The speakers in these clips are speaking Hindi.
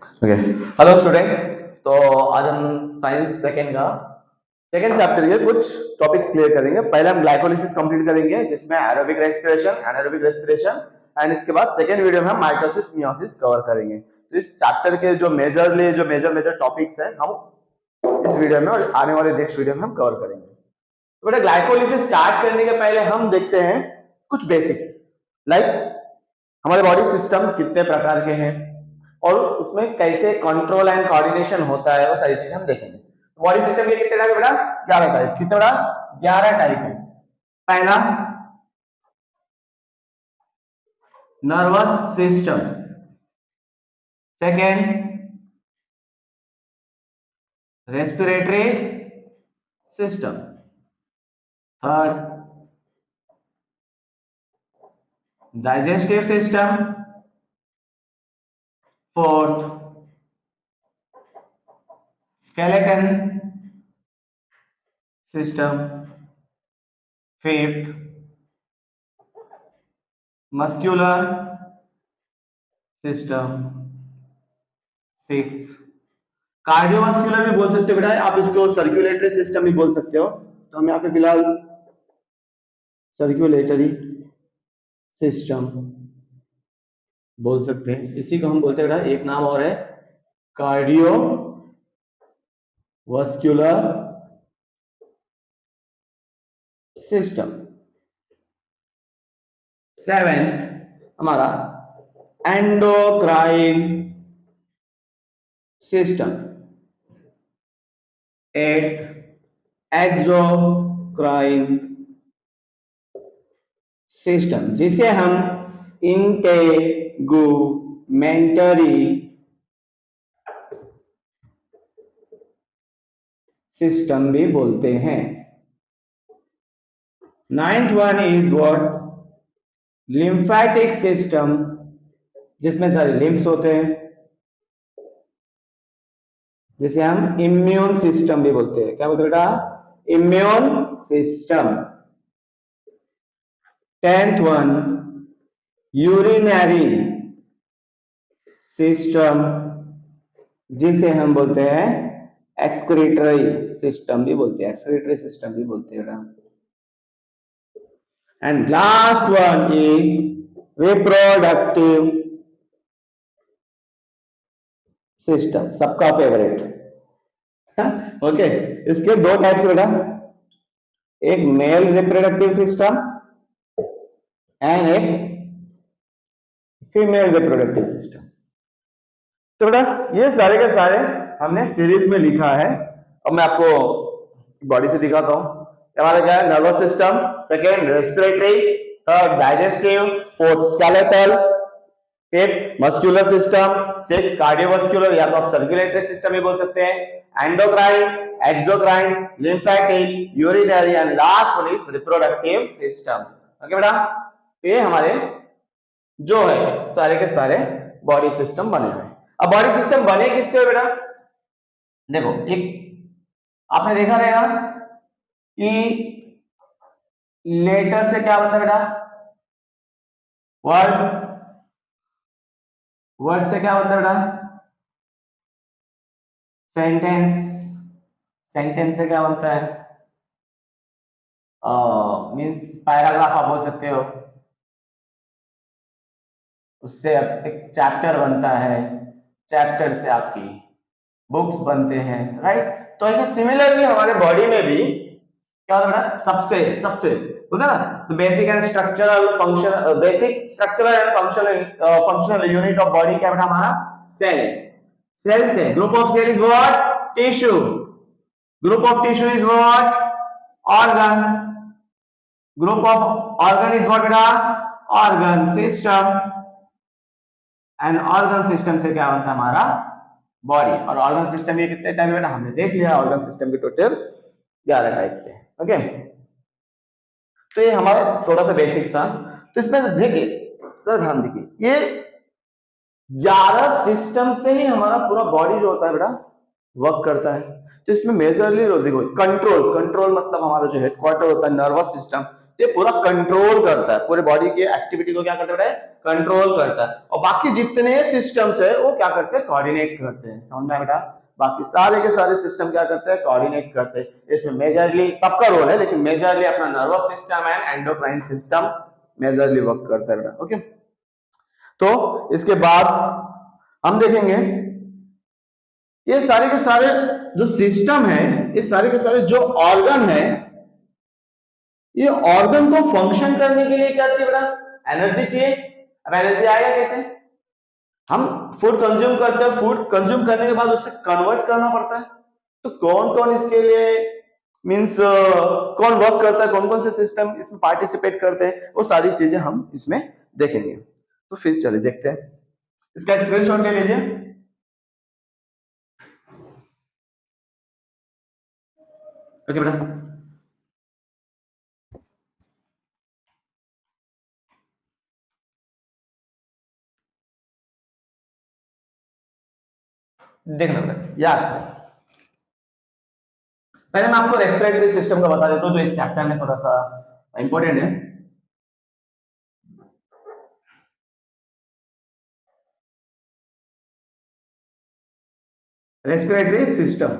ओके। Hello students. तो आज हम साइंस सेकेंड चैप्टर के कुछ टॉपिक्स क्लियर करेंगे। पहले हम ग्लाइकोलिसिस कंप्लीट करेंगे जिसमें aerobic respiration, anaerobic respiration and इसके बाद सेकेंड वीडियो में हम माइटोसिस मियोसिस कवर करेंगे। तो इस चैप्टर के जो मेजर टॉपिक्स हैं हम इस वीडियो में और आने वाले नेक्स्ट वीडियो में हम कवर करेंगे। तो बेटा ग्लाइकोलिसिस स्टार्ट करने के पहले हम देखते हैं कुछ बेसिक्स, लाइक हमारे बॉडी सिस्टम कितने प्रकार के हैं और उसमें कैसे कंट्रोल एंड कोऑर्डिनेशन होता है, वो सारी चीजें हम देखेंगे। बॉडी सिस्टम के कितने टाइप है बेटा? 11 टाइप। कितने बेटा? 11 टाइप है। पहला nervous system, second respiratory system, third digestive system, fourth skeleton system, fifth muscular system, sixth cardiovascular भी बोल सकते हो बेटा, आप इसको सर्कुलेटरी सिस्टम भी बोल सकते हो। तो हम यहाँ पे फिलहाल सर्कुलेटरी सिस्टम बोल सकते हैं। इसी को हम बोलते हैं बेटा, एक नाम और है कार्डियो वास्कुलर सिस्टम। सेवेंथ हमारा endocrine system, eight exocrine system, जिसे हम इंटेगुमेंटरी सिस्टम भी बोलते हैं। Ninth one is what? Lymphatic system, जिसमें सारे लिम्फ्स होते हैं, जिसे हम इम्यून सिस्टम भी बोलते हैं। क्या बोलते हैं बेटा? Immune system. Tenth one urinary system, जिसे हम बोलते हैं एक्सक्रीटरी सिस्टम भी बोलते हैं, एक्सक्रीटरी सिस्टम भी बोलते हैं। And last one is reproductive system, सबका फेवरेट। ओके, इसके दो टाइप्स बेटा, एक मेल रिप्रोडक्टिव सिस्टम एंड एक फीमेल रिप्रोडक्टिव सिस्टम। तो बेटा ये सारे के सारे हमने सीरीज में लिखा है। अब मैं आपको बॉडी से दिखाता हूँ। हमारा क्या है? Nervous system, second respiratory, third digestive, fourth skeletal, fifth muscular system, six cardiovascular या तो आप सर्कुलेटरी सिस्टम भी बोल सकते हैं, endocrine, exocrine, lymphatic, urinary and last one is reproductive system. Okay बेटा, ये हमारे जो है सारे के सारे बॉडी सिस्टम बने हुए हैं। अब बॉडी सिस्टम बने किससे बेटा? देखो, एक आपने देखा रहेगा कि लेटर से क्या बनता है बेटा? वर्ड। वर्ड से क्या बनता है बेटा? सेंटेंस। सेंटेंस से क्या बनता है? मीन्स पैराग्राफ आप बोल सकते हो। उससे एक चैप्टर बनता है, चैप्टर से आपकी बुक्स बनते हैं, राइट? तो ऐसे सिमिलरली हमारे बॉडी में भी क्या होता है? सबसे सबसे होता है ना, तो basic and structural function, basic structural and functional unit of body क्या बेटा? हमारा सेल। सेल से group of cell is what? Tissue. Group of tissue is what? Organ. Group of organ is what बेटा? Organ system. And organ system से क्या बनता है? हमारा बॉडी। और ऑर्गन सिस्टम ये कितने टाइप बेटा? हमने देख लिया ऑर्गन सिस्टम के टोटल 11 टाइप से। ओके, तो ये हमारा थोड़ा सा बेसिक था। तो इसमें देखिए, तो ध्यान देखिए, ये 11 सिस्टम से ही हमारा पूरा बॉडी जो होता है बेटा वर्क करता है। तो इसमें मेजरली देखो, कंट्रोल मतलब हमारा जो हेडक्वार्टर होता है नर्वस सिस्टम, ये पूरा कंट्रोल करता है, पूरे बॉडी की एक्टिविटी को क्या करता है, कंट्रोल करता है। और बाकी जितने सिस्टम्स है वो क्या करते हैं, कोऑर्डिनेट करते हैं। समझ में आया बेटा? बाकी सारे के सारे सिस्टम क्या करते हैं, कोऑर्डिनेट करते हैं। इसमें मेजरली सबका रोल है, लेकिन मेजरली अपना nervous system and endocrine system majorly work करता है बेटा। ओके, तो इसके बाद हम देखेंगे ये सारे के सारे जो सिस्टम है, ये सारे के सारे जो ऑर्गन है, ये ऑर्गन को फंक्शन करने के लिए क्या चाहिए बेटा, एनर्जी चाहिए। अब एनर्जी आएगा कैसे, हम फूड कंज्यूम करते हैं, फूड कंज्यूम करने के बाद उससे कन्वर्ट करना पड़ता है। तो कौन कौन इसके लिए मींस कौन वर्क करता है, कौन कौन से सिस्टम इसमें पार्टिसिपेट करते हैं, वो सारी चीजें हम इसमें देखेंगे। तो फिर चलिए देखते हैं, इसका एक स्क्रीनशॉट ले लीजिए। ओके बेटा, देखना बेटा याद से। पहले मैं आपको रेस्पिरेटरी सिस्टम का बता देता हूँ, जो इस चैप्टर में थोड़ा सा इंपॉर्टेंट है। रेस्पिरेटरी सिस्टम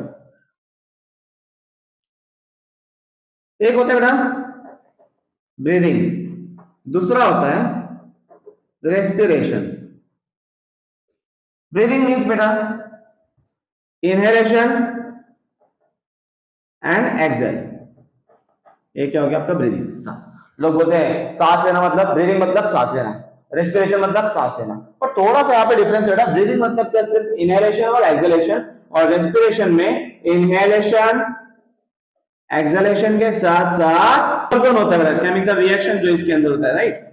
एक होता है बेटा ब्रीदिंग, दूसरा होता है रेस्पिरेशन। ब्रीदिंग मीन्स बेटा इनहेलेशन एंड एक्सेल। ये क्या हो गया आपका ब्रीदिंग, सांस। लोग बोलते हैं सांस लेना मतलब, ब्रीदिंग मतलब सांस लेना, रेस्पिरेशन मतलब सांस लेना, पर थोड़ा सा यहाँ पे डिफरेंस है बेटा। ब्रीदिंग मतलब क्या, सिर्फ इनहेलेशन और एक्सेलेशन, और रेस्पिरेशन में इनहेलेशन एक्सेलेशन के साथ साथ कौन होता है, केमिकल रिएक्शन जो इसके अंदर होता है, राइट।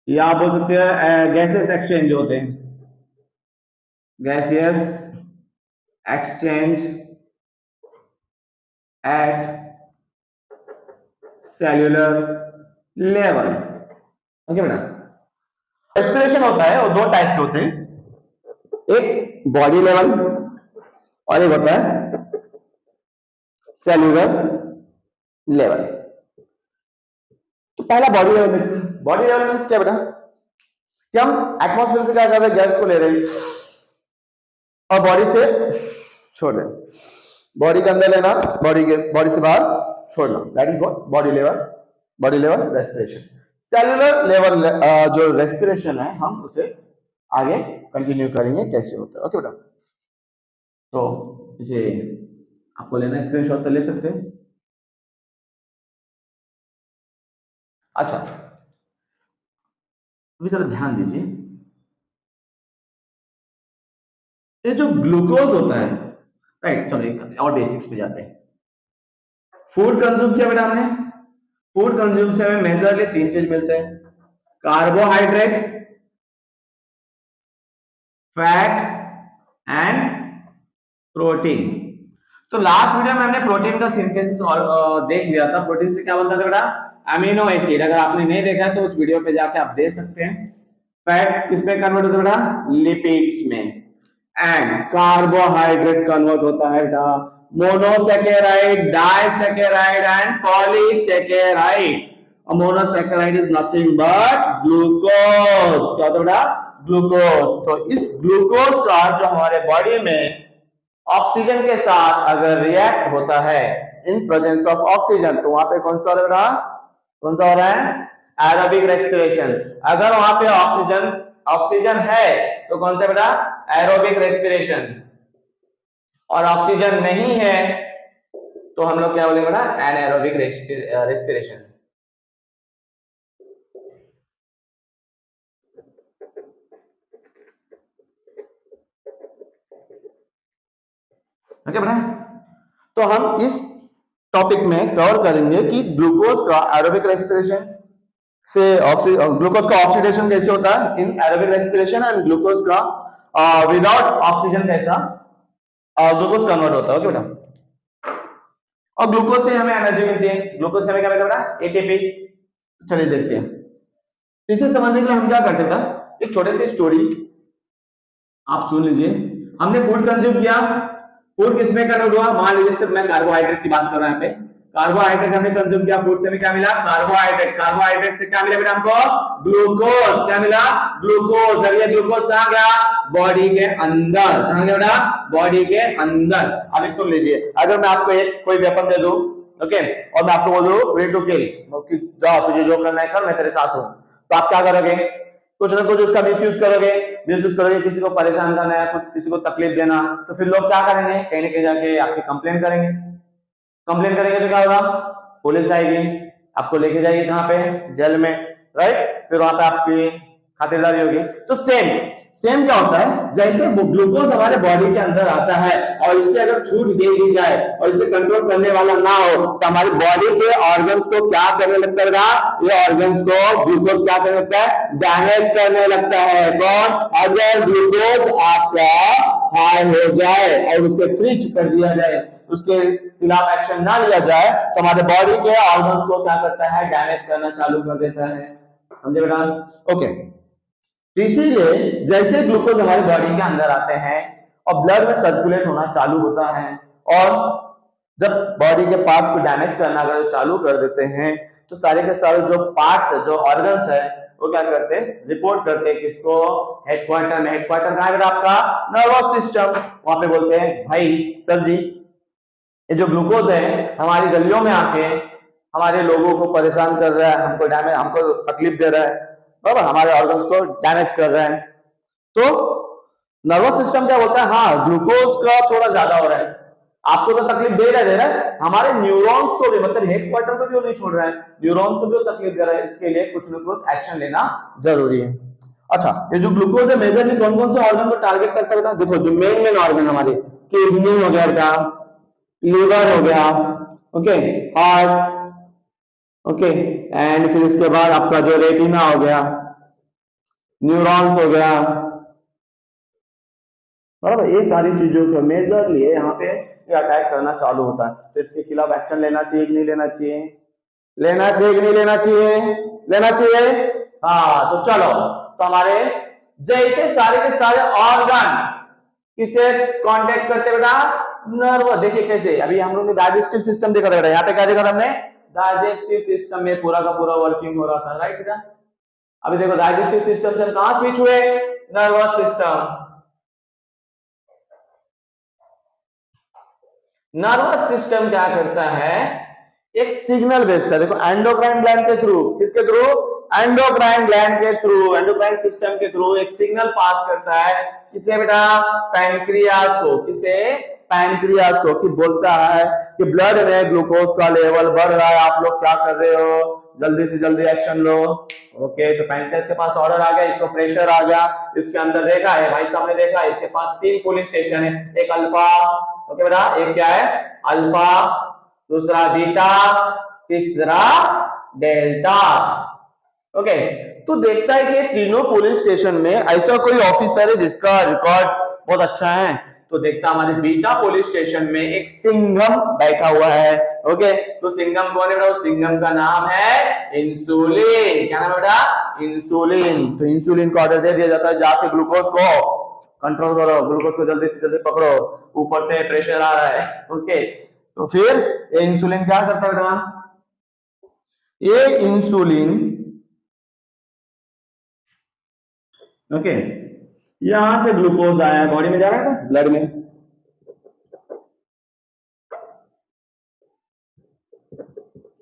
या आप बोल सकते हैं गैसेस एक्सचेंज होते हैं, gaseous exchange at cellular level. Okay बेटा, रेस्पिरेशन होता है और दो टाइप के होते हैं, एक बॉडी लेवल और एक होता है सेल्यूलर लेवल। तो पहला बॉडी लेवल देखते हैं। बॉडी लेवल मीन्स क्या बेटा, कि हम एटमॉस्फेयर से क्या कर रहे हैं, गैस को ले रहे हैं और बॉडी से छोड़ रहे हैं। बॉडी के अंदर लेना, बॉडी से बाहर छोड़ना, that is what body level. Body level respiration. Cellular level जो रेस्पिरेशन है, हम उसे आगे कंटिन्यू करेंगे कैसे होता है। ओके बेटा, तो इसे आपको लेना है स्क्रीनशॉट तो ले सकते हैं। अच्छा, अभी जरा ध्यान दीजिए, ये जो ग्लूकोज होता है, राइट। चलो एक और बेसिक्स पे जाते हैं। फूड कंज्यूम किया बेटा हमने, फूड कंज्यूम से हमें मेजरली तीन चीज मिलते हैं, कार्बोहाइड्रेट, फैट एंड प्रोटीन। तो लास्ट वीडियो में हमने प्रोटीन का सिंथेसिस देख लिया था। प्रोटीन से क्या बनता था बेटा, अमीनो एसिड। अगर आपने नहीं देखा तो उस वीडियो पे जाके आप देख सकते हैं। फैट किसमें कन्वर्ट होता है बेटा, लिपिड्स में। एंड कार्बोहाइड्रेट कन्वर्ट होता है बेटा monosaccharide, disaccharide and polysaccharide. Monosaccharide is nothing but glucose. क्या होता है बेटा, ग्लूकोज। तो इस ग्लूकोज का जो हमारे बॉडी में ऑक्सीजन के साथ अगर रिएक्ट होता है इन प्रेजेंस ऑफ ऑक्सीजन, तो वहां पे कौन सा हो रहा है, कौन सा हो रहा है, एरोबिक रेस्पिरेशन। अगर वहां पे ऑक्सीजन ऑक्सीजन है तो कौन सा बेटा, एरोबिक रेस्पिरेशन। और ऑक्सीजन नहीं है तो हम लोग क्या बोलेंगे बेटा, एनाएरोबिक रेस्पिरेशन। ओके बेटा, तो हम इस टॉपिक में कवर करेंगे कि ग्लूकोज का एरोबिक रेस्पिरेशन से ग्लूकोज का ऑक्सीडेशन कैसे होता है in aerobic respiration, and glucose का विदाउट ऑक्सीजन कैसा ग्लूकोज कन्वर्ट होता है। ओके बेटा, और ग्लूकोज से हमें एनर्जी मिलती है। ग्लूकोज से हमें क्या मिलता है बेटा, एटीपी। चलिए देखते हैं। इसे समझने के लिए हम क्या करते हैं बेटा, एक छोटे सी स्टोरी आप सुन लीजिए। हमने फूड कंज्यूम किया, फूड किसमें कन्वर्ट हुआ, मान लीजिए सिर्फ मैं कार्बोहाइड्रेट की बात कर रहा हूं यहाँ पे। कार्बोहाइड्रेट हमने कंज्यूम किया, फूड से हमें क्या मिला? कार्बोहाइड्रेट। कार्बोहाइड्रेट से क्या मिला बेटा हमको? ग्लूकोज। क्या मिला? ग्लूकोज। अब ये ग्लूकोज कहाँ गया? बॉडी के अंदर। कहाँ गया बेटा? बॉडी के अंदर। अब सुन लीजिए, अगर मैं आपको एक कोई वेपन दे दूं, ओके, और मैं आपको बोलूं फ्री टू किल, जाओ तुझे जो करना है कर, मैं तेरे साथ हूं, तो आप क्या करोगे? कुछ ना कुछ उसका मिसयूज करोगे। मिसयूज करोगे, किसी को परेशान करना है, कुछ किसी को तकलीफ देना, तो फिर लोग क्या करेंगे? कहीं ना कहीं जाके आपकी कंप्लेन करेंगे। कंप्लेन करेंगे तो क्या होगा? पुलिस आएगी, आपको लेके जाएगी कहाँ पे? जेल में, राइट? फिर वहां पे आपकी खातिरदारी होगी। तो सेम सेम क्या होता है, जैसे ग्लूकोज हमारे बॉडी के अंदर आता है और इसे अगर छूट दे दी जाए और इसे कंट्रोल करने वाला ना हो, तो हमारी बॉडी के ऑर्गन्स को क्या करने लगता है? ये ऑर्गन्स को ग्लूकोज क्या करने लगता है? डैमेज करने लगता है। कौन? अगर ग्लूकोज आपका हाई हो जाए और उसे फ्रीज कर दिया जाए, उसके खिलाफ एक्शन ना लिया जाए, तो हमारे बॉडी के ऑर्गन्स को क्या करता है? डैमेज करना चालू कर देता है। समझे बेटा? ओके। इसीलिए जैसे ग्लूकोज हमारी बॉडी के अंदर आते हैं और ब्लड में सर्कुलेट होना चालू होता है, और जब बॉडी के पार्ट्स को डैमेज करना अगर चालू कर देते हैं, तो सारे के सारे जो पार्ट्स है, जो ऑर्गन्स है, वो क्या करते हैं? रिपोर्ट करते हैं किसको? हेडक्वार्टर में। हेडक्वार्टर कहाँ है आपका? Nervous system. वहां पे बोलते हैं भाई सर जी, ये जो ग्लूकोज है हमारी गलियों में आके हमारे लोगों को परेशान कर रहा है, हमको तकलीफ दे रहा है, बराबर, हमारे ऑर्गन्स को डैमेज कर रहा है। तो नर्वस सिस्टम क्या बोलता है? हाँ, ग्लूकोज का थोड़ा ज्यादा हो रहा है, आपको तो तकलीफ दे रहा है, हमारे न्यूरॉन्स को भी, मतलब हेडक्वार्टर को भी वो नहीं छोड़ रहा है, न्यूरॉन्स को भी वो तकलीफ दे रहा है, इसके लिए कुछ ना कुछ एक्शन लेना जरूरी है। अच्छा, ये जो ग्लूकोज है मेजरली कौन कौन से ऑर्गन को टारगेट करता है? देखो, जो मेन मेन ऑर्गन हमारे, किडनी हो गया बेटा, लीवर हो गया, ओके, हार्ट, ओके, एंड फिर इसके बाद आपका जो रेटिना हो गया, न्यूरॉन्स हो गया, बराबर, ये सारी चीजों को मेजरली यहाँ पे अटैक करना चालू होता है। तो इसके खिलाफ एक्शन लेना चाहिए कि नहीं लेना चाहिए? लेना चाहिए कि नहीं लेना चाहिए? लेना चाहिए। हाँ, तो चलो, तो हमारे जैसे सारे के सारे ऑर्गन किसे कांटेक्ट करते बेटा? नर्व। देखिए कैसे, अभी हम लोग ने डाइजेस्टिव सिस्टम देखा था बेटा, यहाँ पे क्या देखा था हमने? डाइजेस्टिव सिस्टम में पूरा का पूरा वर्किंग हो रहा था, राइट बेटा? अभी देखो, डाइजेस्टिव सिस्टम से कहां स्विच हुए? Nervous system. नर्वस सिस्टम क्या करता है? एक सिग्नल भेजता है, देखो, एंडोक्राइन ग्लैंड के थ्रू। किसके थ्रू? एंडोक्राइन ग्लैंड के थ्रू, एंडोक्राइन सिस्टम के थ्रू एक सिग्नल पास करता है। किसे बेटा? पैंक्रियास को। किसे? पैंक्रियास को। कि बोलता है कि ब्लड में ग्लूकोज का लेवल बढ़ रहा है, आप लोग क्या कर रहे हो? जल्दी से जल्दी एक्शन लो। ओके, तो पैंक्रियास के पास ऑर्डर आ गया, इसको प्रेशर आ गया, इसके अंदर देखा है भाई साहब ने, देखा है इसके पास 3 पुलिस स्टेशन है, एक अल्फा, ओके बेटा, एक क्या है? अल्फा, दूसरा बीटा, तीसरा डेल्टा। ओके, तो देखता है कि तीनों पुलिस स्टेशन में ऐसा कोई ऑफिसर है जिसका रिकॉर्ड बहुत अच्छा है, तो देखता हमारे बीटा पुलिस स्टेशन में एक सिंघम बैठा हुआ है। ओके, तो सिंघम कौन है बेटा? सिंघम का नाम है इंसुलिन। क्या नाम है बेटा? इंसुलिन। तो इंसुलिन को ऑर्डर दे दिया जाता है, जाके ग्लूकोज को कंट्रोल करो, ग्लूकोज को जल्दी से जल्दी पकड़ो, ऊपर से प्रेशर आ रहा है। ओके, तो फिर ये इंसुलिन क्या करता है बेटा? ये इंसुलिन, ओके, यहां से ग्लूकोज आया, बॉडी में जा रहा है ना, ब्लड में,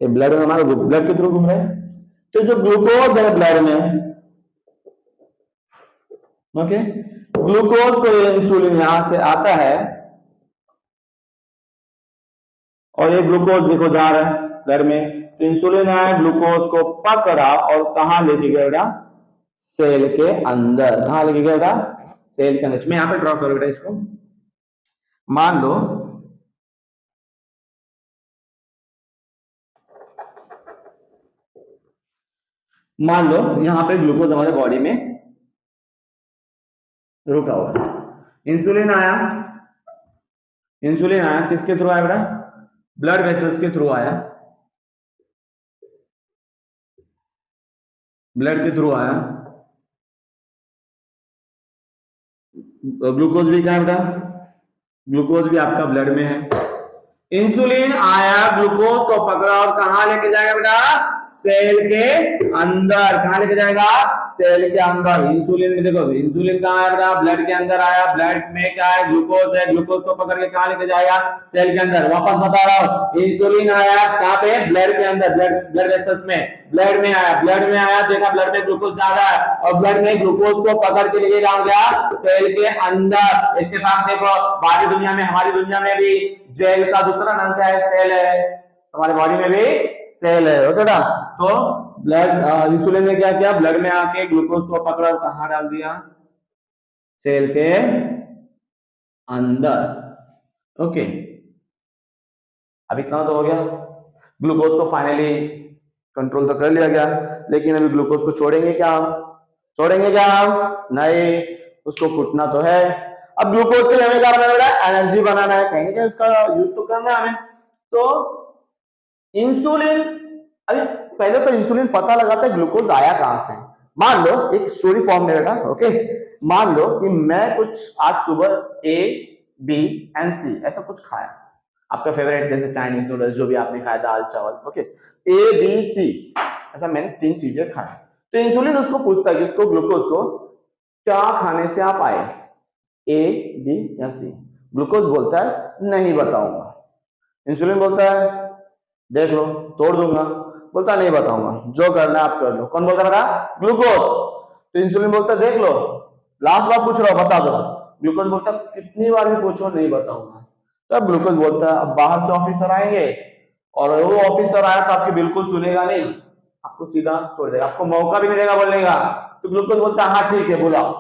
ये ब्लड में, हमारा ब्लड के थ्रू घूम रहा है। तो जो ग्लूकोज है ब्लड में, ओके, ग्लूकोज को इंसुलिन यहां से आता है और ये ग्लूकोज देखो जा रहा है ब्लड में, तो इंसुलिन आया, ग्लूकोज को पकड़ा और कहां लेके गया बेटा? सेल के अंदर। कहां लेके गया बेटा? सेल के अंदर। मैं यहां पे ड्रॉ करूं बेटा इसको, मान लो यहां पे ग्लूकोज हमारे बॉडी में रुका हुआ है, इंसुलिन आया, किसके थ्रू आया बेटा? ब्लड वेसल्स के थ्रू आया, ब्लड के थ्रू आया, ग्लूकोज भी क्या है बेटा? ग्लूकोज भी आपका ब्लड में है, इंसुलिन आया, ग्लूकोज को पकड़ा और कहां लेके जाएगा बेटा? सेल के अंदर। कहां लेके जाएगा? सेल के अंदर। इंसुलिन में देखो, इंसुलिन कहां आया बेटा? ब्लड के अंदर आया। ब्लड में क्या है? ग्लूकोज है। ग्लूकोज को पकड़ के कहां लेके जाएगा? सेल के अंदर। वापस बता रहा हूं, इंसुलिन आया कहां पे? ब्लड के अंदर। ब्लड वेसल्स में, ब्लड में आया। ब्लड में आया, देखा ब्लड में ग्लूकोज ज्यादा है और ब्लड में ग्लूकोज को पकड़ के लेके जाओ गया सेल के अंदर। इत्तेफाक देखो, बाहरी दुनिया में, हमारी दुनिया में भी जेल का दूसरा नाम क्या है? सेल है। हमारे बॉडी में भी सेल है, ओके ना? तो ब्लड, इंसुलिन ने क्या किया? ब्लड में आके ग्लूकोज को पकड़ा और कहां डाल दिया? सेल के अंदर। ओके, अब इतना तो हो गया। ग्लूकोज को फाइनली कंट्रोल तो कर लिया गया, लेकिन अभी ग्लूकोज को छोड़ेंगे क्या हम? छोड़ेंगे क्या हम? नहीं, उसको कूटना तो है। अब ग्लूकोज से हमें क्या बनाना है? एनर्जी बनाना है। कहीं ना उसका यूज तो करना है हमें। तो इंसुलिन, अभी पहले तो इंसुलिन पता लगाता है ग्लूकोज आया कहां से। मान लो एक स्टोरी फॉर्म में बेटा, ओके, मान लो कि मैं कुछ आज सुबह ए बी एंड सी ऐसा कुछ खाया, आपका फेवरेट जैसे चाइनीज नूडल्स जो भी आपने खाया, दाल चावल, ओके, ए बी सी ऐसा मैंने 3 चीजें खाई। तो इंसुलिन उसको पूछता है कि इसको, ग्लूकोज को, क्या खाने से आप आए, ए बी या सी? ग्लूकोज बोलता है नहीं बताऊंगा। इंसुलिन बोलता है देख लो तोड़ दूंगा। बोलता नहीं बताऊंगा, जो करना है आप कर लो। कौन बोलता है? ग्लूकोज। तो इंसुलिन बोलता देख लो लास्ट बार पूछ रहा हूं बता दो। ग्लूकोज बोलता कितनी बार भी पूछो नहीं बताऊंगा। तब ग्लूकोज बोलता है अब बाहर से ऑफिसर आएंगे और वो ऑफिसर आया तो आपकी बिल्कुल सुनेगा नहीं, आपको सीधा छोड़ देगा, आपको मौका भी नहीं देगा बोलने का। तो ग्लूकोज बोलता है हाँ ठीक है बुलाओ।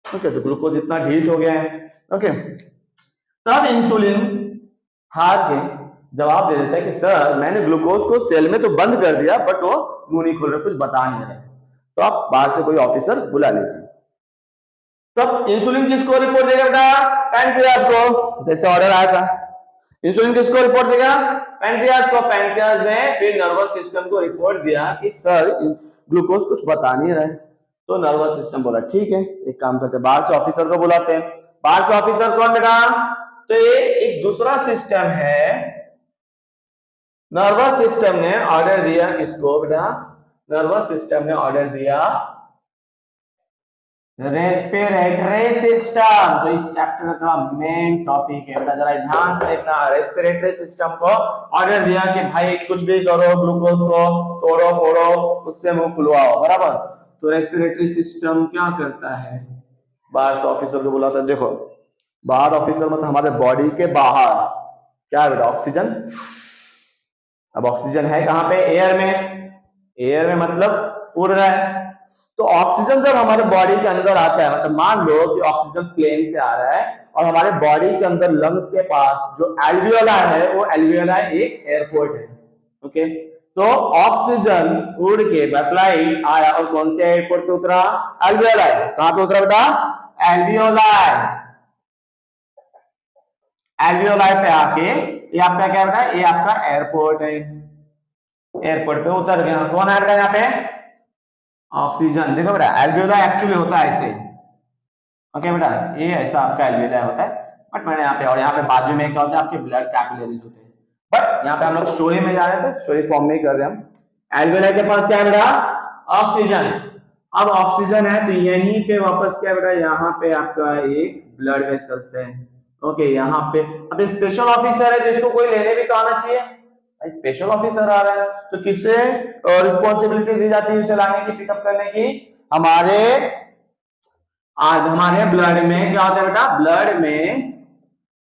ओके, तो ग्लूकोज इतना ढीठ हो गया है। ओके, तब इंसुलिन हार के जवाब दे देता है कि सर मैंने ग्लूकोज को सेल में तो बंद कर दिया बट वो मुंह नहीं खोल रहे, कुछ बता नहीं रहे, तो आप बाहर से कोई ऑफिसर बुला लीजिए। तब इंसुलिन किसको रिपोर्ट देगा बेटा? पैनक्रियाज को, जैसे ऑर्डर आया था। इंसुलिन किसको रिपोर्ट देगा? पैनक्रियाज को। पैनक्रियाज ने फिर नर्वस सिस्टम को रिपोर्ट दिया कि सर ग्लूकोज कुछ बता नहीं रहे। तो नर्वस सिस्टम बोला ठीक है, एक काम करते हैं, बाहर से ऑफिसर को बुलाते हैं। बाहर से ऑफिसर कौन बेटा? तो ये एक दूसरा सिस्टम है। नर्वस सिस्टम ने ऑर्डर दिया किसको बेटा? नर्वस सिस्टम ने ऑर्डर दिया रेस्पिरेटरी सिस्टम, जो इस चैप्टर का मेन टॉपिक है बेटा, जरा ध्यान से देखना। रेस्पिरेटरी सिस्टम को ऑर्डर दिया कि भाई कुछ भी करो, ग्लूकोज को तोड़ो फोड़ो, उससे मुंह खुलवाओ, बराबर। तो रेस्पिरेटरी सिस्टम क्या करता है? बाहर से ऑफिसर को बुलाता है। देखो बाहर ऑफिसर मतलब हमारे बॉडी के बाहर क्या है बेटा? ऑक्सीजन। अब ऑक्सीजन है कहां पे? एयर में। एयर में मतलब उड़ रहा है। तो ऑक्सीजन जब हमारे बॉडी के अंदर आता है, मतलब मान लो कि ऑक्सीजन प्लेन से आ रहा है और हमारे बॉडी के अंदर लंग्स के पास जो एल्वियोलाई है, वो एल्वियोलाई एक एयरपोर्ट है। ओके, तो ऑक्सीजन उड़ के फ्लाइट आया और कौन से एयरपोर्ट पे उतरा? एल्वियोलाई। कहां पे उतरा बेटा? एल्वियोलाई। एल्वियोलाई पे आके ये आपका क्या बेटा? ये आपका एयरपोर्ट है। एयरपोर्ट पे उतर गया, कौन आ रहा है यहाँ पे? ऑक्सीजन। देखो बेटा एल्वियोलाई एक्चुअली होता है ऐसे, ओके बेटा, ये ऐसा आपका एल्वियोलाई होता है। बट मैंने यहाँ पे, और यहाँ पे बाजू में क्या होता है? आपके ब्लड कैपिलरीज होते हैं। बट यहाँ पे हम लोग स्टोरी में जा रहे थे, स्टोरी फॉर्म में ही कर रहे हैं हम। एल्वियोलाई के पास क्या है बेटा? ऑक्सीजन। अब ऑक्सीजन है तो यहीं पे वापस क्या बेटा? यहाँ पे आपका एक ब्लड वेसल्स है। ओके, यहाँ पे अब स्पेशल ऑफिसर है जिसको कोई लेने भी तो आना चाहिए। स्पेशल ऑफिसर आ रहा है तो किससे रिस्पॉन्सिबिलिटी दी जाती है उसे लाने की, पिकअप करने की? हमारे आज हमारे ब्लड में क्या होता है बेटा?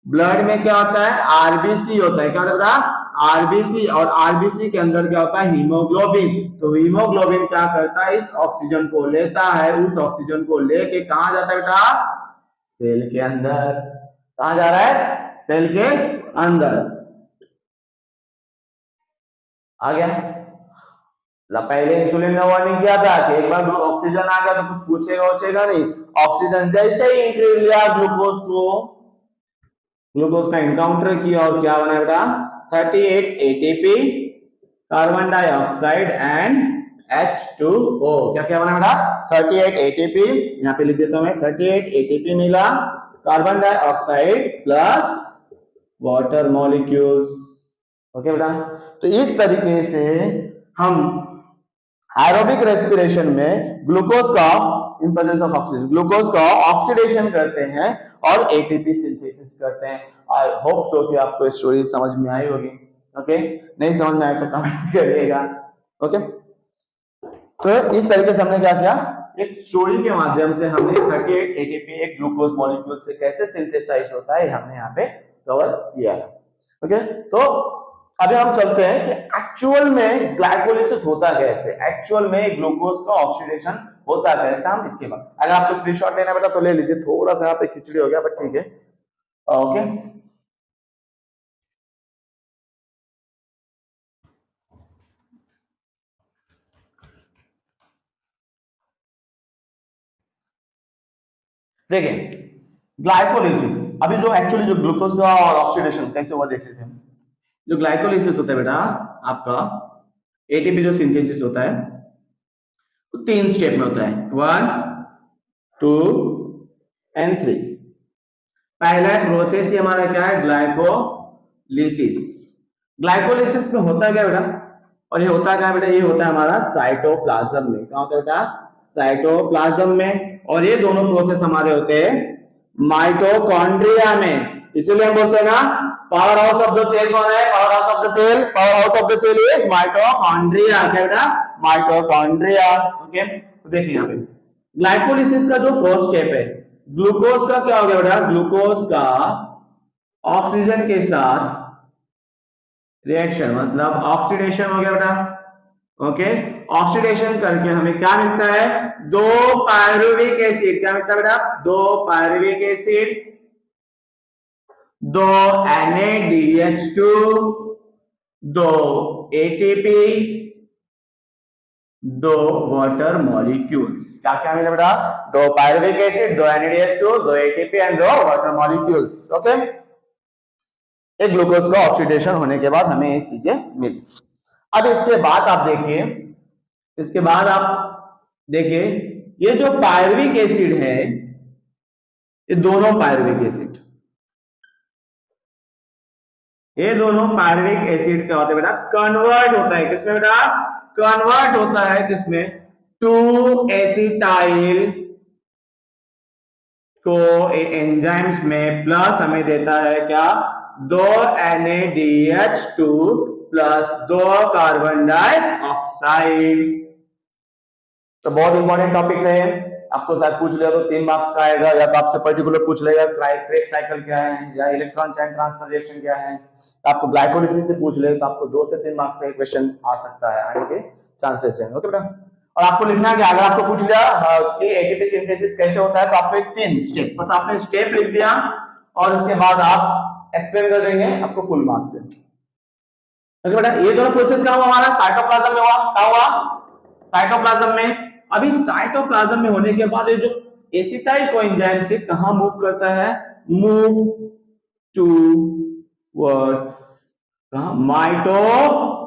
ब्लड में क्या होता है? आरबीसी होता है। क्या होता है? आरबीसी। और आरबीसी के अंदर क्या होता है? हीमोग्लोबिन। तो हीमोग्लोबिन क्या करता है? इस ऑक्सीजन को लेता है, उस ऑक्सीजन को लेके कहां जाता है बेटा? सेल के अंदर। कहां जा रहा है? सेल के अंदर। आ गया? पहले इंसुलिन ने वार्निंग किया था कि एक बार ऑक्सीजन आ गया तो कुछ पूछेगा नहीं। ऑक्सीजन जैसे ही एंट्री लिया ग्लूकोज का एनकाउंटर किया और क्या बना बेटा? 38 ATP, carbon dioxide and H2O। क्या क्या बना बेटा? 38 एटीपी, यहाँ पे लिख देता हूं मैं, 38 एटीपी मिला, carbon dioxide plus water molecules. Okay बेटा, तो इस तरीके से हम एरोबिक रेस्पिरेशन में ग्लूकोज का in presence of oxygen glucose का ऑक्सीडेशन करते हैं और एटीपी सिंथेसिस करते हैं। आई होप सो कि आपको स्टोरी समझ में आई होगी। ओके, नहीं समझ में आए तो कमेंट करिएगा। ओके, तो इस तरीके से हमने क्या किया, एक स्टोरी के माध्यम से हमने 38 एटीपी एक ग्लूकोज मॉलिक्यूल से कैसे सिंथेसाइज होता है हमने यहाँ पे कवर किया है। ओके, तो अभी हम चलते हैं कि एक्चुअल में ग्लाइकोलिसिस होता कैसे, एक्चुअल में ग्लूकोज का ऑक्सीडेशन होता कैसे। हम इसके बाद अगर आपको स्क्रीनशॉट लेना बेटा तो ले लीजिए, थोड़ा सा यहाँ पे खिचड़ी हो गया बट ठीक है। ओके, देखिए ग्लाइकोलिसिस अभी जो एक्चुअली जो ग्लूकोज का और ऑक्सीडेशन कैसे हुआ देख लेते हैं। जो ग्लाइकोलिसिस होता है बेटा आपका एटीपी जो सिंथेसिस होता है तो 3 स्टेप में होता है, 1 2 एंड 3। पहला प्रोसेस ही हमारा क्या है, ग्लाइकोलिसिस। ग्लाइकोलिसिस में होता क्या बेटा, और ये होता क्या बेटा, ये होता है हमारा साइटोप्लाज्म में। क्या होता है बेटा, साइटोप्लाज्म में। और ये दोनों प्रोसेस हमारे होते हैं माइटोकॉन्ड्रिया में। इसीलिए हम बोलते हैं ना powerhouse of the cell कौन है, powerhouse of the cell, powerhouse of the cell is mitochondria. क्या बेटा, माइटोकॉन्ड्रिया। ओके, तो देखिए यहाँ पे ग्लाइकोलिसिस का जो फर्स्ट स्टेप है, ग्लूकोज का क्या हो गया बेटा, ग्लूकोज का ऑक्सीजन के साथ रिएक्शन मतलब ऑक्सीडेशन हो गया बेटा। ओके, ऑक्सीडेशन करके हमें क्या मिलता है, 2 पायरुविक एसिड। क्या मिलता है बेटा, 2 pyruvic acid, 2 NADH2, 2 ATP, 2 water molecules. क्या क्या मिला बेटा, 2 pyruvic acid, 2 NADH2, 2 ATP and 2 water molecules. Okay, एक ग्लूकोज का ऑक्सीडेशन होने के बाद हमें ये चीजें मिली। अब इसके बाद आप देखिए, इसके बाद आप देखिए ये जो पायरुविक एसिड है, ये दोनों पायरुविक एसिड, ये दोनों पायरुविक एसिड क्या होता है बेटा, कन्वर्ट होता है किसमें बेटा, कन्वर्ट होता है किसमें, 2 एसिटाइल को एंजाइम्स में, प्लस हमें देता है क्या, 2 NADH2 प्लस 2 कार्बन डाइऑक्साइड। तो बहुत इंपॉर्टेंट टॉपिक्स है, आपको शायद पूछ लिया तो 3 मार्क्स का आएगा, या तो आपसे पर्टिकुलर पूछ लेगा क्रेब्स साइकिल क्या है, या इलेक्ट्रॉन चैन ट्रांसफर रिएक्शन क्या है। तो आपको ग्लाइकोलिसिस से पूछ ले तो आपको 2 से 3 मार्क्स का क्वेश्चन आ सकता है, आने के चांसेस है। ओके बेटा, और आपको लिखना है कि अगर आपको पूछ लिया कि एटीपी सिंथेसिस कैसे होता है तो आपको एक 3 स्टेप, बस आपने स्टेप लिख दिया और उसके बाद आप एक्सप्लेन कर देंगे, आपको फुल मार्क्स है। ओके बेटा, ये दोनों प्रोसेस क्या हुआ हमारा, साइटोप्लाज्म में हुआ। क्या हुआ, साइटोप्लाज्म में। अभी साइटोप्लाज्म में होने के बाद ये जो एसिटाइल कोएंजाइम से कहां मूव करता है, move towards mitochondria.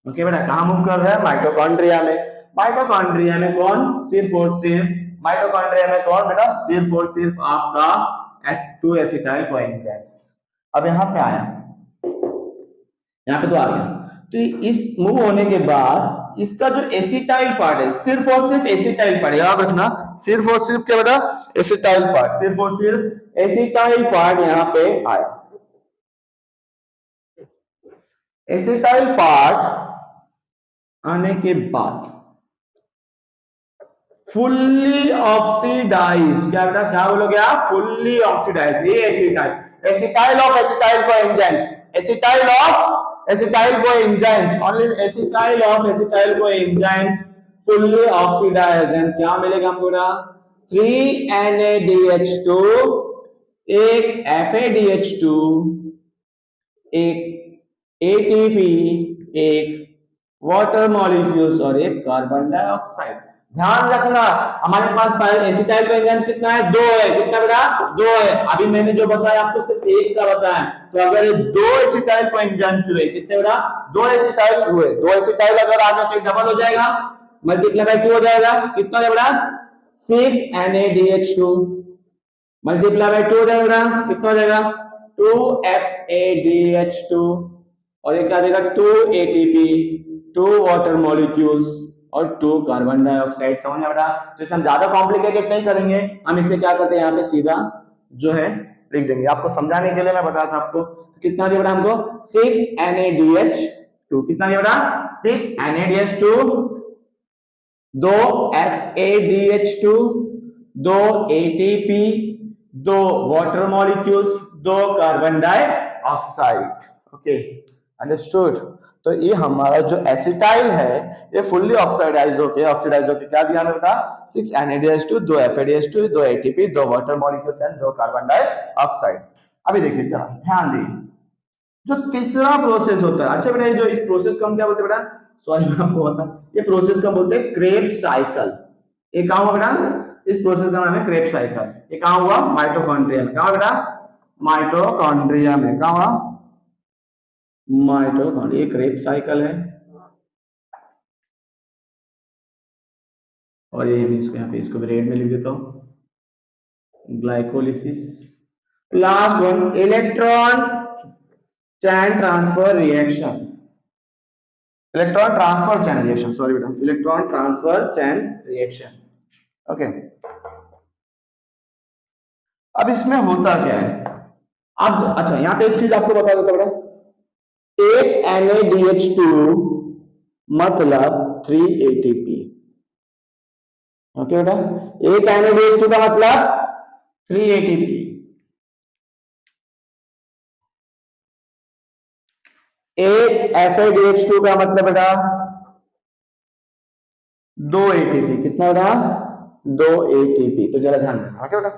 Okay बेटा, कहां मूव कर रहा है, माइटोकॉन्ड्रिया में। माइटोकॉन्ड्रिया में कौन, सिर्फ और सिर्फ माइटोकॉन्ड्रिया में कौन बेटा, सिर्फ और सिर्फ आपका S2 एसिटाइल कोएंजाइम। अब यहां पे आया, यहाँ पे तो आ गया। तो इस मूव होने के बाद इसका जो एसिटाइल पार्ट है, सिर्फ और सिर्फ एसिटाइल पार्ट, याद रखना, सिर्फ और सिर्फ क्या बेटा, एसिटाइल पार्ट, सिर्फ और सिर्फ एसिटाइल पार्ट यहाँ पे आया। एसिटाइल पार्ट आने के बाद फुल्ली ऑक्सीडाइज, क्या बेटा, क्या बोलोगे आप, फुल्ली ऑक्सीडाइज। ये acetyl, acetyl of acetyl coenzyme, acetyl of acetyl coenzyme, only acetyl of acetyl coenzyme fully oxidise. And क्या मिलेगा हमको बेटा, 3 NADH2, एक FADH2, एक ATP, एक वाटर मॉलिक्यूल्स और एक कार्बन डाइऑक्साइड। ध्यान रखना हमारे पास एसिटाइल कोएंजाइम कितना है, 2 है। कितना बेटा, 2 है। अभी मैंने जो बताया आपको सिर्फ एक का बताया, तो अगर 2 एसिटाइल कोएंजाइम हुए, कितने बेटा, 2 एसिटाइल हुए, 2 एसिटाइल अगर आ जाए तो डबल हो जाएगा, मल्टीप्लाई बाय 2 हो जाएगा, कितना है बेटा, 6 NADH2। मल्टीप्लाई बाय 2 हो जाएगा, कितना हो जाएगा 2FADH2 और ये क्या देगा 2 ATP, 2 वाटर मॉलिक्यूल्स और 2 कार्बन डाइऑक्साइड। समझ में आ रहा? तो इसे हम ज्यादा कॉम्प्लिकेटेड नहीं करेंगे, हम इसे क्या करते हैं यहाँ पे सीधा जो है लिख देंगे। आपको समझाने के लिए मैं बताया था आपको कितना दिया बेटा हमको 6NaDH2, कितना दिया बेटा 6NaDH2, 2 FADH2, 2 ATP, 2 water molecules, 2 carbon dioxide. Okay understood. तो ये हमारा जो एसिटाइल है ये फुल्ली ऑक्सीडाइज होके क्या दिया हमें बेटा 6NaDH2, 2 FADH2, 2 ATP, 2 water molecules and 2 carbon dioxide. अभी देखिए जरा ध्यान दीजिए जो तीसरा प्रोसेस होता है। अच्छा बेटा जो इस प्रोसेस को हम क्या बोलते हैं बेटा, सॉरी मैं आपको बता, ये प्रोसेस को बोलते हैं क्रेब साइकिल। ये कहां हुआ बेटा, इस प्रोसेस का नाम है क्रेब साइकिल। ये कहां हुआ माइटोकॉन्ड्रिया में, कहां बेटा माइटोकॉन्ड्रिया में, कहां हुआ माइटोकॉन्ड्रिया। ये क्रेब साइकिल है और ये भी इसको यहाँ पे इसको भी रेड में लिख देता हूं glycolysis. Last one electron chain transfer reaction, electron transfer chain reaction, sorry बेटा electron transfer chain reaction. Okay अब इसमें होता क्या है अब, अच्छा यहाँ पे एक चीज आपको बता देता बेटा, एक NaDH2 मतलब 3 ATP। ओके बेटा एक NaDH2 का मतलब 3 ATP, एक FADH2 का मतलब बेटा 2 ATP, कितना बेटा 2 ATP। तो जरा ध्यान देना ओके बेटा।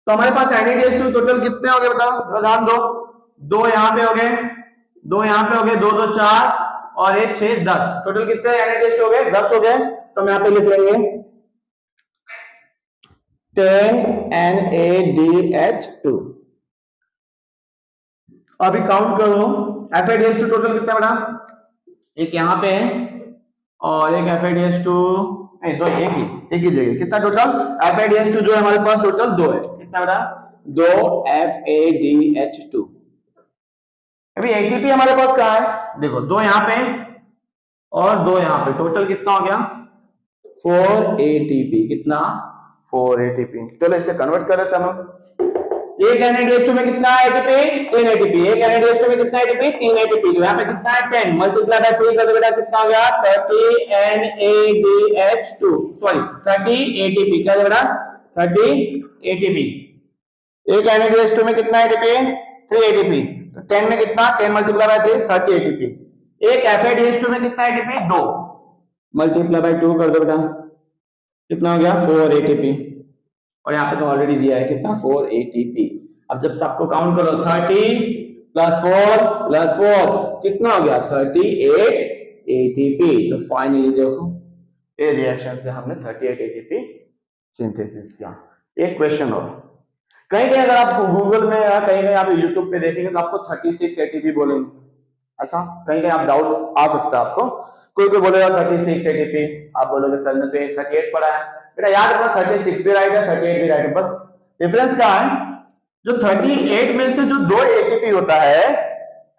तो हमारे पास NaDH2 टोटल कितने हो गए बेटा, ध्यान दो, दो यहाँ पे हो गए, दो यहाँ पे हो गए, दो दो चार और एक 6 10, टोटल कितने NaDH2 हो गए 10 हो गए। तो हम यहाँ पे लिख लेंगे 10 NaDH2। अभी काउंट करो FADH2 टोटल कितना बेटा, एक यहाँ पे है और एक FADH2, नहीं दो, एक ही जगह, कितना टोटल FADH2 जो है हमारे पास टोटल दो है, कितना बेटा 2 FADH2। अभी ATP हमारे पास कहाँ है, देखो दो यहाँ पे और दो यहाँ पे, टोटल कितना हो गया 4 ATP, कितना 4 ATP। चलो इसे कन्वर्ट कर देते हम। एक NaDH2 में कितना है ATP 3 ATP, एक NaDH2 में कितना ATP 3 ATP, तो यहाँ पे कितना है 10 मल्टीप्लाई बाय 3 कर दो बेटा, कितना हो गया 30 NaDH2, सॉरी 30 ATP, क्या बेटा 30 ATP। एक NaDH2 में कितना ATP 3 ATP, तो 10 में कितना 10 मल्टीप्लाई बाय 3 30 ATP। एक FADH2 में कितना ATP 2 मल्टीप्लाई बाय 2 कर दो बेटा, कितना हो गया 4 ATP और यहाँ पे तो ऑलरेडी दिया है कितना 4 ATP। अब जब सबको काउंट करो 30 प्लस 4 कितना हो गया 38 ATP। तो फाइनली देखो ये रिएक्शन से हमने 38 ATP सिंथेसिस किया। एक क्वेश्चन और, कहीं कहीं अगर आप गूगल में या कहीं कहीं आप यूट्यूब पे देखेंगे तो आपको 36 ATP बोलेंगे, ऐसा कहीं कहीं आप डाउट आ सकता है आपको, कोई कोई बोलेगा 36 ATP, आप बोलोगे सर ने तो 38 पढ़ा है। बेटा याद रखना 36 भी राइट है 38 भी राइट है, बस डिफरेंस क्या है जो 38 में से जो 2 ATP होता है,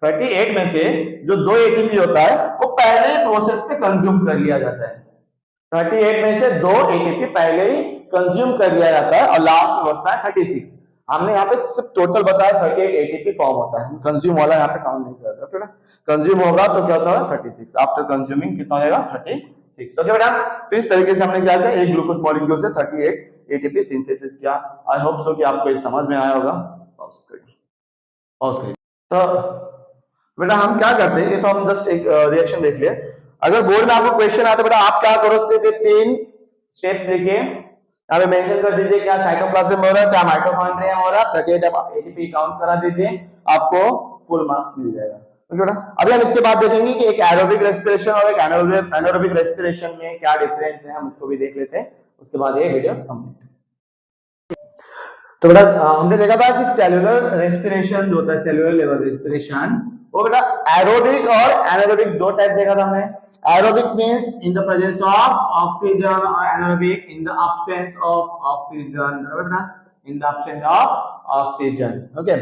38 में से जो 2 ATP होता है वो पहले ही प्रोसेस पे कंज्यूम कर लिया जाता है। 38 में से 2 ATP पहले ही कंज्यूम कर लिया जाता है और लास्ट में बचता है 36। हमने यहाँ पे सिर्फ टोटल बताया 38 ATP फॉर्म होता है, कंज्यूम वाला यहाँ पे काउंट नहीं करता। ओके ना, कंज्यूम होगा तो क्या होता है 36, आफ्टर कंज्यूमिंग कितना हो जाएगा 36। ओके बेटा, तो इस तरीके से हमने क्या किया, एक ग्लूकोज मॉलिक्यूल से 38 ATP सिंथेसिस किया। आई होप सो कि आपको ये समझ में आया होगा। तो बेटा हम क्या करते हैं, ये तो हम जस्ट एक रिएक्शन देख लिया। अगर बोर्ड में आपको क्वेश्चन आता है बेटा आप क्या करो, सिर्फ ये 3 स्टेप्स लिखिए, यहाँ पे मेंशन कर दीजिए क्या साइटोप्लाज्म हो रहा है, क्या माइटोकॉन्ड्रिया हो रहा है, 38 आप ATP काउंट करा दीजिए, आपको फुल मार्क्स मिल जाएगा। ओके बेटा, अभी हम इसके बाद देखेंगे कि एक एरोबिक रेस्पिरेशन और एक एनारोबिक रेस्पिरेशन में क्या डिफरेंस है, हम उसको भी देख लेते हैं, उसके बाद ये वीडियो कंप्लीट। तो बेटा हमने देखा था कि सेलुलर रेस्पिरेशन जो होता है, सेलुलर लेवल रेस्पिरेशन, वो बेटा एरोबिक और एनारोबिक दो टाइप देखा था हमने। Aerobic means in the presence of oxygen और anaerobic in the absence of oxygen, बराबर ना, in the absence of oxygen. Okay,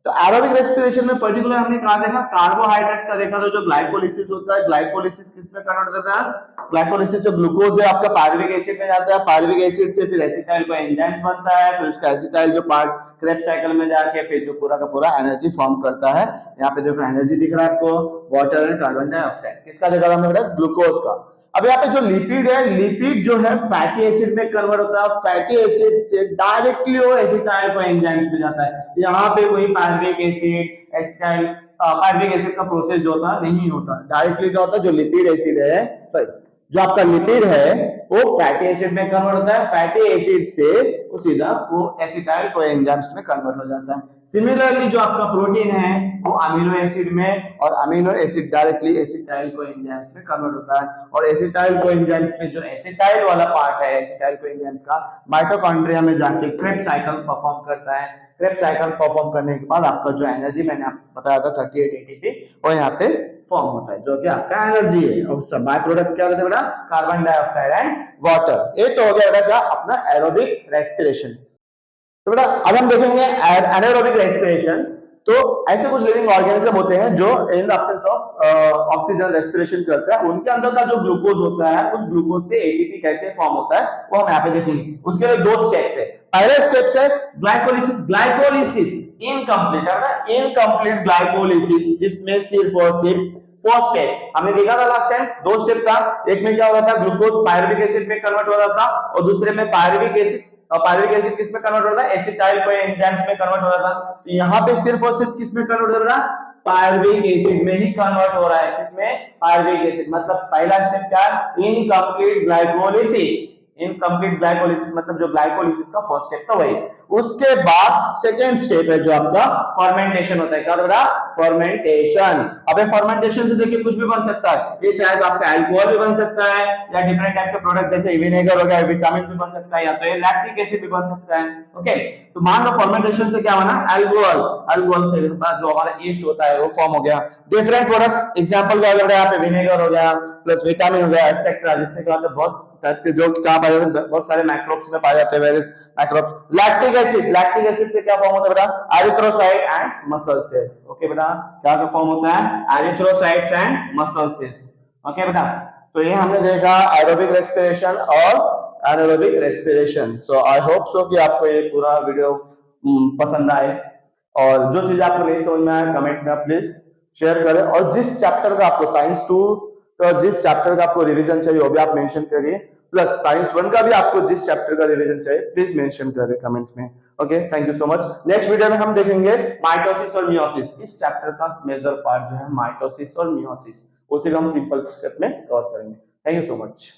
तो एरोबिक रेस्पिरेशन में पर्टिकुलर हमने कहा देखा, कार्बोहाइड्रेट का देखा, तो जो ग्लाइकोलिसिस होता है, ग्लाइकोलिसिस किस में कन्वर्ट होता है, ग्लाइकोलिसिस जो ग्लूकोज है आपका पायरुविक एसिड में जाता है, पायरुविक एसिड से फिर एसिटाइल को एंजाइम बनता है, फिर उसका एसिटाइल जो पार्ट क्रेब्स साइकिल में जाके फिर जो पूरा का पूरा एनर्जी फॉर्म करता है। यहाँ पे देखो एनर्जी दिख रहा है आपको, वाटर एंड कार्बन डाइऑक्साइड, किसका देखा हमने बेटा, ग्लूकोज का। अब यहाँ पे जो लिपिड है, लिपिड जो है फैटी एसिड में कन्वर्ट होता है, फैटी एसिड से डायरेक्टली वो एसिटाइल को एंजाइम्स में जाता है। यहाँ पे कोई pyruvic acid acetyl pyruvic acid का प्रोसेस जो होता नहीं होता, डायरेक्टली क्या होता है, जो लिपिड एसिड है, सॉरी जो आपका लिपिड है वो फैटी एसिड में कन्वर्ट होता है, फैटी एसिड से वो सीधा वो एसिटाइल को एंजाइम्स में कन्वर्ट हो जाता है। सिमिलरली जो आपका प्रोटीन है वो अमीनो एसिड में, और amino acid directly acetyl co enzymes में कन्वर्ट होता है, और एसिटाइल को एंजाइम्स में जो एसिटाइल वाला पार्ट है एसिटाइल को एंजाइम्स का, माइटोकॉन्ड्रिया में जाके क्रेब्स साइकिल परफॉर्म करता है। क्रेब्स साइकिल परफॉर्म करने के बाद आपका जो एनर्जी मैंने आपको बताया था 38 एटीपी, वो यहाँ पे फॉर्म होता है, जो कि आपका एनर्जी है। और सब बाय प्रोडक्ट क्या होता है बेटा, कार्बन डाइऑक्साइड एंड वाटर। ये तो हो गया बेटा क्या अपना एरोबिक रेस्पिरेशन। तो बेटा अब हम देखेंगे एनारोबिक रेस्पिरेशन। तो ऐसे कुछ लिविंग ऑर्गेनिज्म होते हैं जो इन the absence of oxygen respiration करते हैं, उनके अंदर का जो ग्लूकोज होता है उस ग्लूकोज से एटीपी कैसे फॉर्म होता है वो हम यहाँ पे देखेंगे। उसके लिए दो स्टेप्स है। पहला स्टेप है ग्लाइकोलिसिस, ग्लाइकोलिसिस इनकम्प्लीट है ना, इनकम्प्लीट ग्लाइकोलिसिस, जिसमें सिर्फ और सिर्फ फर्स्ट स्टेप हमने देखा था लास्ट टाइम, दो स्टेप था। एक में क्या हो रहा था, ग्लूकोज पायरुविक एसिड में कन्वर्ट हो रहा था, और दूसरे में पायरुविक एसिड, और पायरुविक एसिड किस में कन्वर्ट हो रहा है, एसिटाइल को एंजाइम्स में कन्वर्ट हो रहा था। तो यहाँ पे सिर्फ और सिर्फ किस में कन्वर्ट हो रहा है, पायरुविक एसिड में ही कन्वर्ट हो रहा है। किसमें, पायरुविक एसिड। मतलब पहला स्टेप क्या है, इनकम्प्लीट ग्लाइकोलिसिस। इनकम्प्लीट ग्लाइकोलिसिस मतलब जो ग्लाइकोलिसिस का फर्स्ट स्टेप था वही। उसके बाद सेकेंड स्टेप है जो आपका फर्मेंटेशन होता है। क्या होता है, फर्मेंटेशन। अब फर्मेंटेशन से देखिए कुछ भी बन सकता है, ये चाहे तो आपका अल्कोहल भी बन सकता है, या डिफरेंट टाइप के प्रोडक्ट जैसे विनेगर हो गया, विटामिन भी बन सकता है, या तो ये लैक्टिक एसिड भी बन सकता है। ओके, तो मान लो फर्मेंटेशन से क्या बना, अल्कोहल, अल्कोहल से जो हमारा ईस्ट होता है वो फॉर्म हो गया। डिफरेंट प्रोडक्ट्स एग्जांपल क्या हो गया, यहाँ पे विनेगर हो गया प्लस विटामिन हो गया एक्सेट्रा, जिससे क्या होता है बहुत टाइप के जो क्या पाए जाते हैं, बहुत सारे मैक्रोब्स में पाए जाते हैं, various मैक्रोब्स। Lactic acid, lactic acid से क्या फॉर्म होता है बेटा, erythrocyte and muscle cells. Okay बेटा, क्या फॉर्म होता है, erythrocytes and muscle cells. Okay बेटा, तो ये हमने देखा एरोबिक रेस्पिरेशन और anaerobic respiration. So I hope so कि आपको ये पूरा वीडियो पसंद आए, और जो चीज आपको नहीं समझ में आए कमेंट में प्लीज शेयर करें, और जिस चैप्टर का आपको साइंस 2 तो जिस चैप्टर का आपको रिवीजन चाहिए वो भी आप मेंशन करिए, प्लस साइंस 1 का भी आपको जिस चैप्टर का रिवीजन चाहिए प्लीज मेंशन करिए कमेंट्स में। Okay, thank you so much. Next video में हम देखेंगे माइटोसिस और मियोसिस। इस चैप्टर का मेजर पार्ट जो है माइटोसिस और मियोसिस, उसी को हम सिंपल स्टेप में कवर करेंगे। Thank you so much.